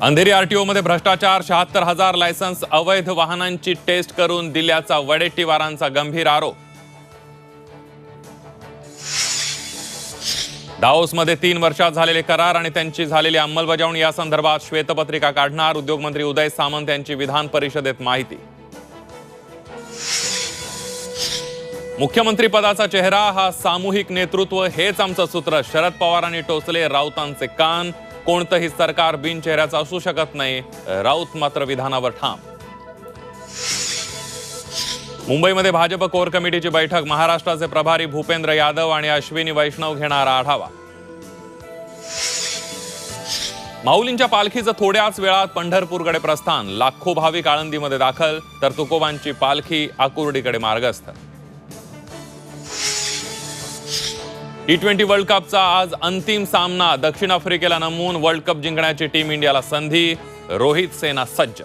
Andheri RTO मध्ये भ्रष्टाचार, 76,000 licence अवैध वाहनांची टेस्ट करून दिल्याचा वडेट्टीवारांचा गंभीर आरोप। दाओसमध्ये 3 वर्षात झालेले करार आणि त्यांची झालेली अंमलबजावणी या संदर्भात श्वेतपत्रिका काढणार, उद्योगमंत्री उदय सामंत यांची विधान परिषदेत माहिती। मुख्यमंत्री पदाचा चेहरा हा सामूहिक नेतृत्व हेच आमचं सूत्र, शरद पवारांनी टोचले राऊतांचे कान। कोणतंही सरकार बिनचेहऱ्याचं असू शकत नाही, राऊत मात्र विधानावर ठाम। मुंबईमध्ये भाजप कोर कमिटीची बैठक, महाराष्ट्राचे प्रभारी भूपेंद्र यादव आणि अश्विनी वैष्णव घेणार आढावा। माऊलींच्या पालखीचं थोड्याच वेळात पंढरपूरकडे प्रस्थान, लाखो भाविक आळंदीमध्ये दाखल, तर तुकोबांची पालखी आकुर्डीकडे मार्गस्थ। T20 वर्ल्ड कपचा आज अंतिम सामना, दक्षिण आफ्रिकेला नमवून वर्ल्ड कप जिंकण्याची टीम इंडियाला संधी, रोहित सेना सज्ज।